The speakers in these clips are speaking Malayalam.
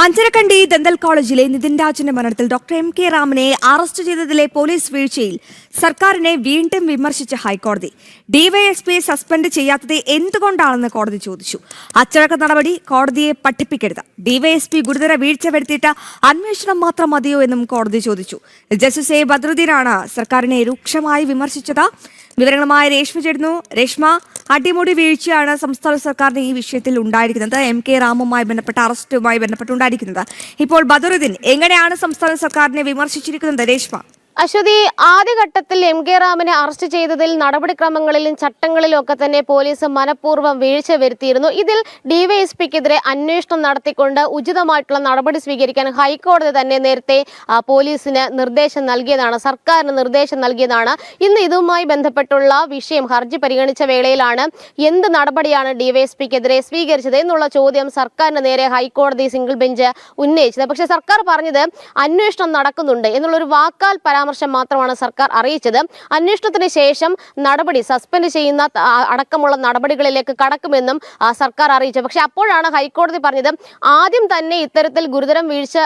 അഞ്ചരക്കണ്ടി ദന്തൽ കോളേജിലെ നിതിൻ രാജിന്റെ മരണത്തിൽ ഡോക്ടർ എം കെ രാമനെ അറസ്റ്റ് ചെയ്തതിലെ പോലീസ് വീഴ്ചയിൽ സർക്കാരിനെ വീണ്ടും വിമർശിച്ച ഹൈക്കോടതി. ഡിവൈഎസ്പിയെ സസ്പെൻഡ് ചെയ്യാത്തത് എന്തുകൊണ്ടാണെന്ന് കോടതി ചോദിച്ചു. അച്ചടക്ക നടപടി കോടതിയെ പഠിപ്പിക്കരുത്. ഡിവൈഎസ്പി ഗുരുതര വീഴ്ച വരുത്തിയിട്ട് അന്വേഷണം മാത്രം മതിയോ എന്നും കോടതി ചോദിച്ചു. ജസ്റ്റിസ് എ ബദറുദ്ദീനാണ് സർക്കാരിനെ രൂക്ഷമായി വിമർശിച്ചത്. വിവരങ്ങളുമായി രേഷ്മ ചേരുന്നു. രേഷ്മ, അടിമുടി വീഴ്ചയാണ് സംസ്ഥാന സർക്കാരിന് ഈ വിഷയത്തിൽ ഉണ്ടായിരിക്കുന്നത്. എം കെ രാമുമായി ബന്ധപ്പെട്ട അറസ്റ്റുമായി ബന്ധപ്പെട്ടുണ്ടായിരിക്കുന്നത്. ഇപ്പോൾ ബദറുദ്ദീൻ എങ്ങനെയാണ് സംസ്ഥാന സർക്കാരിനെ വിമർശിച്ചിരിക്കുന്നത്? രേഷ്മ. അശ്വതി, ആദ്യഘട്ടത്തിൽ എം കെ രാമനെ അറസ്റ്റ് ചെയ്തതിൽ നടപടിക്രമങ്ങളിലും ചട്ടങ്ങളിലും ഒക്കെ തന്നെ പോലീസ് മനഃപൂർവ്വം വീഴ്ച വരുത്തിയിരുന്നു. ഇതിൽ ഡിവൈഎസ്പിക്കെതിരെ അന്വേഷണം നടത്തിക്കൊണ്ട് ഉചിതമായിട്ടുള്ള നടപടി സ്വീകരിക്കാൻ ഹൈക്കോടതി തന്നെ നേരത്തെ പോലീസിന് നിർദ്ദേശം നൽകിയതാണ്, സർക്കാരിന് നിർദ്ദേശം നൽകിയതാണ്. ഇന്ന് ഇതുമായി ബന്ധപ്പെട്ടുള്ള വിഷയം ഹർജി പരിഗണിച്ച വേളയിലാണ് എന്ത് നടപടിയാണ് ഡിവൈഎസ്പിക്കെതിരെ സ്വീകരിച്ചത് എന്നുള്ള ചോദ്യം സർക്കാരിന് നേരെ ഹൈക്കോടതി സിംഗിൾ ബെഞ്ച് ഉന്നയിച്ചത്. പക്ഷേ സർക്കാർ പറഞ്ഞത് അന്വേഷണം നടക്കുന്നുണ്ട് എന്നുള്ളൊരു വാക്കാൽ പരാമർശം മാത്രമാണ് സർക്കാർ അറിയിച്ചത്. അന്വേഷണത്തിന് ശേഷം നടപടി സസ്പെൻഡ് ചെയ്യുന്ന അടക്കമുള്ള നടപടികളിലേക്ക് കടക്കുമെന്നും സർക്കാർ അറിയിച്ചു. പക്ഷെ അപ്പോഴാണ് ഹൈക്കോടതി പറഞ്ഞത് ആദ്യം തന്നെ ഇത്തരത്തിൽ ഗുരുതരം വീഴ്ച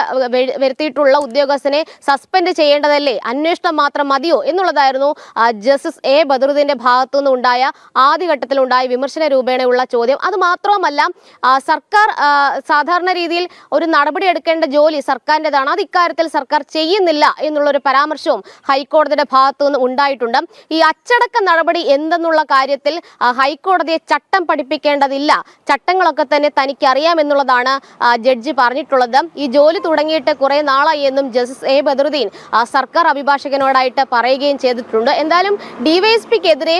വരുത്തിയിട്ടുള്ള ഉദ്യോഗസ്ഥനെ സസ്പെൻഡ് ചെയ്യേണ്ടതല്ലേ, അന്വേഷണം മാത്രം മതിയോ എന്നുള്ളതായിരുന്നു ജസ്റ്റിസ് എ ബദറുദ്ദീന്റെ ഭാഗത്തുനിന്ന് ഉണ്ടായ ആദ്യഘട്ടത്തിലുണ്ടായ വിമർശന രൂപേണയുള്ള ചോദ്യം. അത് മാത്രവുമല്ല, സർക്കാർ സാധാരണ രീതിയിൽ ഒരു നടപടി എടുക്കേണ്ട ജോലി സർക്കാരിൻ്റെതാണ്, അത് ഇക്കാര്യത്തിൽ സർക്കാർ ചെയ്യുന്നില്ല എന്നുള്ളൊരു പരാമർശവും ഹൈക്കോടതിയുടെ ഭാഗത്തുനിന്ന് ഉണ്ടായിട്ടുണ്ട്. ഈ അച്ചടക്ക നടപടി എന്തെന്നുള്ള കാര്യത്തിൽ ഹൈക്കോടതിയെ ചട്ടം പഠിപ്പിക്കേണ്ടതില്ല, ചട്ടങ്ങളൊക്കെ തന്നെ തനിക്ക് അറിയാമെന്നുള്ളതാണ് ജഡ്ജി പറഞ്ഞിട്ടുള്ളത്. ഈ ജോലി തുടങ്ങിയിട്ട് കുറെ നാളായി എന്നും ജസ്റ്റിസ് എ ബദറുദ്ദീൻ സർക്കാർ അഭിഭാഷകനോടായിട്ട് പറയുകയും ചെയ്തിട്ടുണ്ട്. എന്തായാലും ഡിവൈഎസ്പിക്കെതിരെ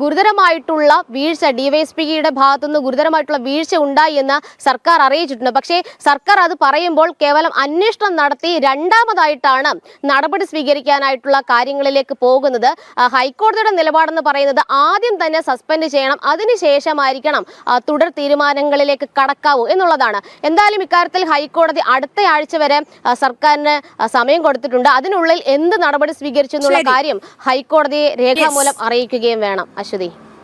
ഗുരുതരമായിട്ടുള്ള വീഴ്ച, ഡിവൈഎസ്പിയുടെ ഭാഗത്തുനിന്ന് ഗുരുതരമായിട്ടുള്ള വീഴ്ച ഉണ്ടായി എന്ന് സർക്കാർ അറിയിച്ചിട്ടുണ്ട്. പക്ഷേ സർക്കാർ അത് പറയുമ്പോൾ കേവലം അന്വേഷണം നടത്തി രണ്ടാമതായിട്ടാണ് നടപടി സ്വീകരിക്കാനായിട്ടുള്ള കാര്യങ്ങളിലേക്ക് പോകുന്നത്. ഹൈക്കോടതിയുടെ നിലപാടെന്ന് പറയുന്നത് ആദ്യം തന്നെ സസ്പെൻഡ് ചെയ്യണം, അതിനുശേഷമായിരിക്കണം തുടർ തീരുമാനങ്ങളിലേക്ക് കടക്കാവൂ എന്നുള്ളതാണ്. എന്തായാലും ഇക്കാര്യത്തിൽ ഹൈക്കോടതി അടുത്ത ആഴ്ച വരെ സർക്കാരിന് സമയം കൊടുത്തിട്ടുണ്ട്. അതിനുള്ളിൽ എന്ത് നടപടി സ്വീകരിച്ചു എന്നുള്ള കാര്യം ഹൈക്കോടതിയെ രേഖാമൂലം അറിയിക്കുകയും വേണം. അശ്വതി.